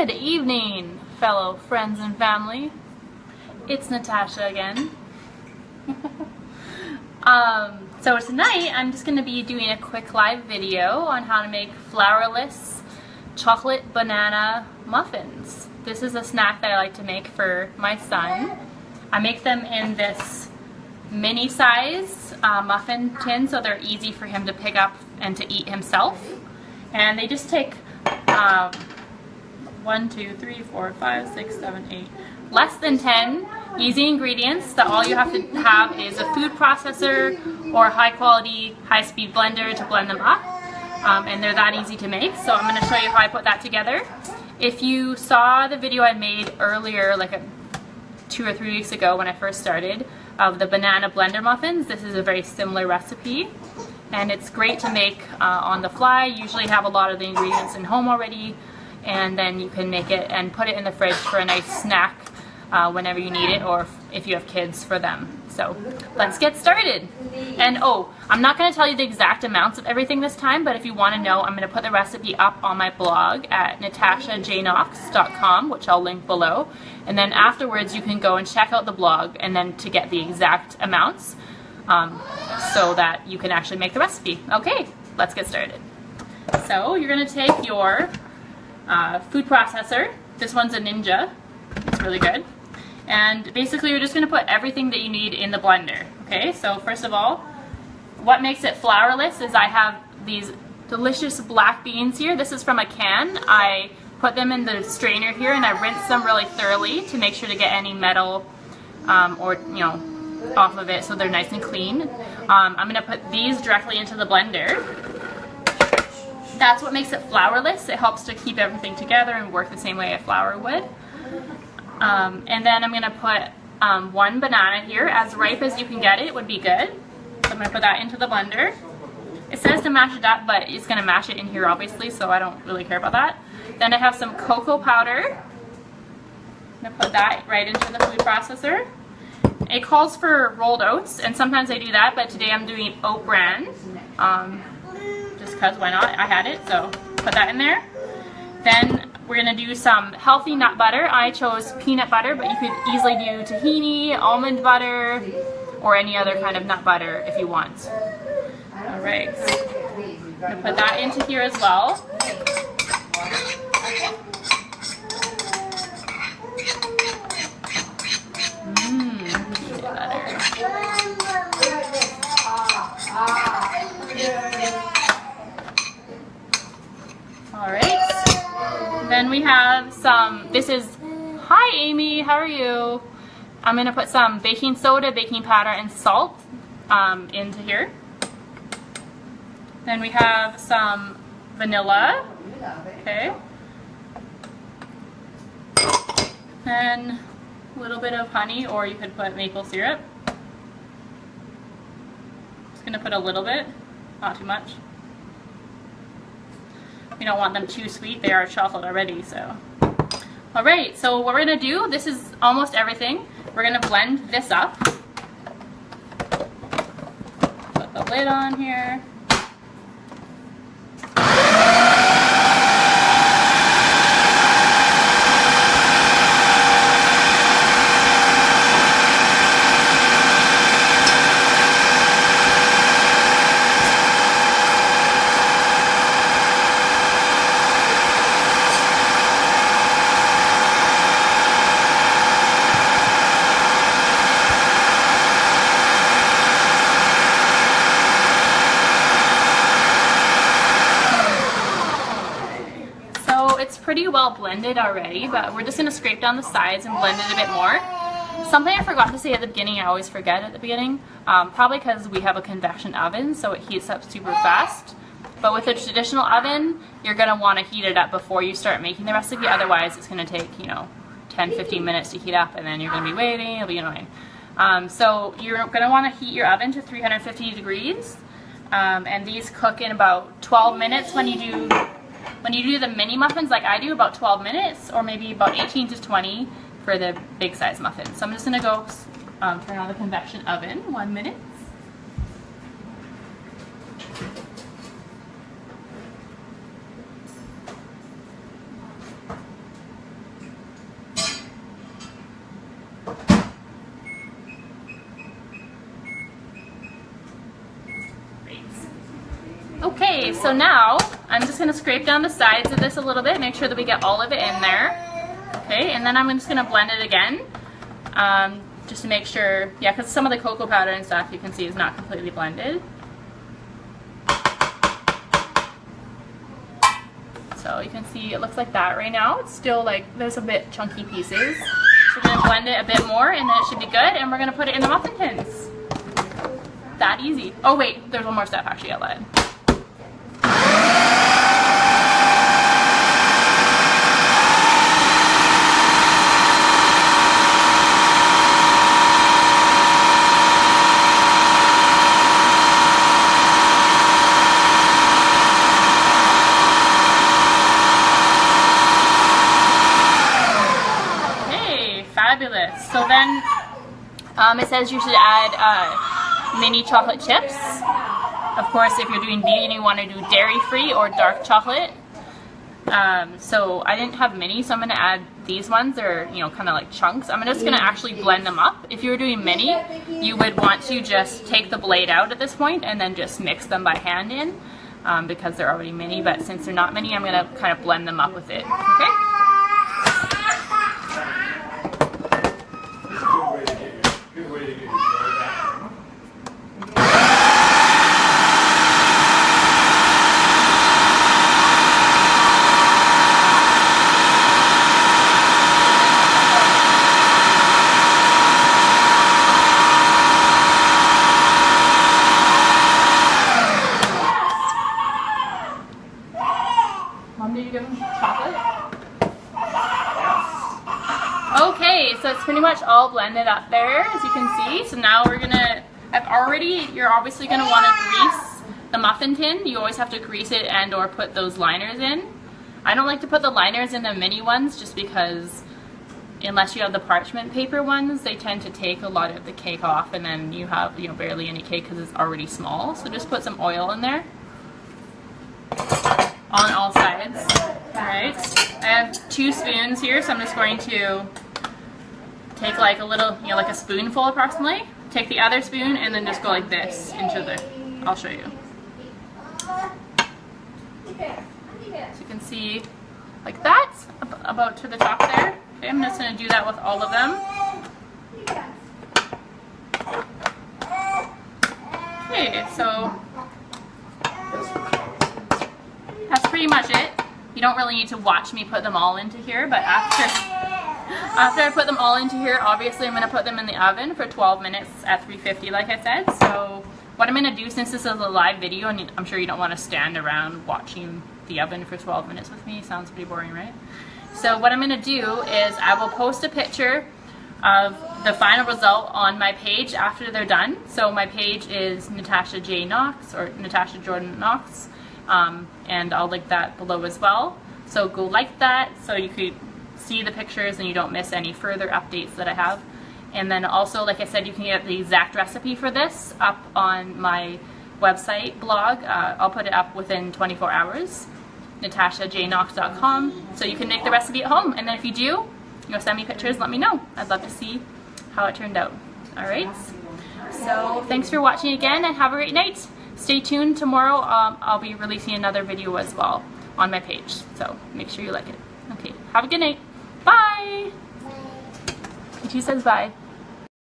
Good evening, fellow friends and family. It's Natasha again. So tonight I'm just going to be doing a quick live video on how to make flourless chocolate banana muffins. This is a snack that I like to make for my son. I make them in this mini size muffin tin so they're easy for him to pick up and to eat himself. And they just take 1, 2, 3, 4, 5, 6, 7, 8, less than 10 easy ingredients that all you have to have is a food processor or a high quality, high speed blender to blend them up. And they're that easy to make. So I'm going to show you how I put that together. If you saw the video I made earlier, like 2 or 3 weeks ago when I first started, of the banana blender muffins, this is a very similar recipe. And it's great to make on the fly. You usually have a lot of the ingredients in home already, and then you can make it and put it in the fridge for a nice snack whenever you need it, or if you have kids, for them. So let's get started. And oh, I'm not going to tell you the exact amounts of everything this time, but if you want to know, I'm going to put the recipe up on my blog at natashajknox.com, which I'll link below. And then afterwards you can go and check out the blog and then to get the exact amounts so that you can actually make the recipe. Okay, let's get started. So you're going to take your food processor. This one's a Ninja. It's really good. And basically you're just going to put everything that you need in the blender. Okay, so first of all, what makes it flourless is I have these delicious black beans here. This is from a can. I put them in the strainer here and I rinse them really thoroughly to make sure to get any metal or, you know, off of it so they're nice and clean. I'm going to put these directly into the blender. That's what makes it flourless. It helps to keep everything together and work the same way a flour would. And then I'm going to put 1 banana here, as ripe as you can get it would be good. So I'm going to put that into the blender. It says to mash it up, but it's going to mash it in here obviously, so I don't really care about that. Then I have some cocoa powder. I'm going to put that right into the food processor. It calls for rolled oats, and sometimes I do that, but today I'm doing oat bran. Just because, why not? I had it, so put that in there. Then we're going to do some healthy nut butter. I chose peanut butter, but you could easily do tahini, almond butter, or any other kind of nut butter if you want. Alright, I'm going to put that into here as well. Peanut butter. Alright, then we have some, hi Amy, how are you? I'm going to put some baking soda, baking powder, and salt into here. Then we have some vanilla, okay, and a little bit of honey, or you could put maple syrup. Just going to put a little bit, not too much. We don't want them too sweet, they are chocolate already, so. Alright, so what we're going to do, this is almost everything. We're going to blend this up. Put the lid on here. Pretty well blended already, but we're just going to scrape down the sides and blend it a bit more. Something I forgot to say at the beginning, I always forget at the beginning, probably because we have a convection oven, so it heats up super fast. But with a traditional oven, you're going to want to heat it up before you start making the recipe, otherwise it's going to take, you know, 10-15 minutes to heat up, and then you're going to be waiting, it'll be annoying. So you're going to want to heat your oven to 350 degrees, and these cook in about 12 minutes when you do the mini muffins like I do, about 12 minutes, or maybe about 18 to 20 for the big size muffins. So I'm just going to go turn on the convection oven, 1 minute. so now I'm just going to scrape down the sides of this a little bit, make sure that we get all of it in there. Okay, and then I'm just going to blend it again, just to make sure, yeah, because some of the cocoa powder and stuff you can see is not completely blended. So you can see it looks like that right now. It's still like, there's a bit chunky pieces. So we're going to blend it a bit more and then it should be good, and we're going to put it in the muffin tins. That easy. Oh wait, there's one more step actually I lied. Fabulous. So then it says you should add mini chocolate chips. Of course, if you're doing vegan, you want to do dairy-free or dark chocolate. So I didn't have mini, so I'm going to add these ones. They're, you know, kind of like chunks. I'm just going to actually blend them up. If you were doing mini, you would want to just take the blade out at this point and then just mix them by hand in, because they're already mini. But since they're not mini, I'm going to kind of blend them up with it. Okay? Mom, did you give them chocolate? Okay, so it's pretty much all blended up there, as you can see. So now we're gonna, you're obviously gonna wanna grease the muffin tin. You always have to grease it and or put those liners in. I don't like to put the liners in the mini ones just because unless you have the parchment paper ones, they tend to take a lot of the cake off and then you have, you know, barely any cake because it's already small. So just put some oil in there on all sides. Alright, I have 2 spoons here, so I'm just going to take like a little, you know, like a spoonful approximately. Take the other spoon and then just go like this into the, I'll show you. So you can see like that, about to the top there. Okay, I'm just going to do that with all of them. Okay, so that's pretty much it. You don't really need to watch me put them all into here, but after I put them all into here, obviously I'm going to put them in the oven for 12 minutes at 350 like I said. So what I'm going to do, since this is a live video and I'm sure you don't want to stand around watching the oven for 12 minutes with me, sounds pretty boring, right? So what I'm going to do is I will post a picture of the final result on my page after they're done. So my page is Natasha J. Knox or Natasha Jordan-Knox. And I'll link that below as well. So go like that so you could see the pictures and you don't miss any further updates that I have. And then also, like I said, you can get the exact recipe for this up on my website blog. I'll put it up within 24 hours, natashajknox.com. So you can make the recipe at home. And then if you do, you know, send me pictures, let me know. I'd love to see how it turned out. All right. So thanks for watching again and have a great night. Stay tuned. Tomorrow I'll be releasing another video as well on my page. So make sure you like it. Okay. Have a good night. Bye. She says bye.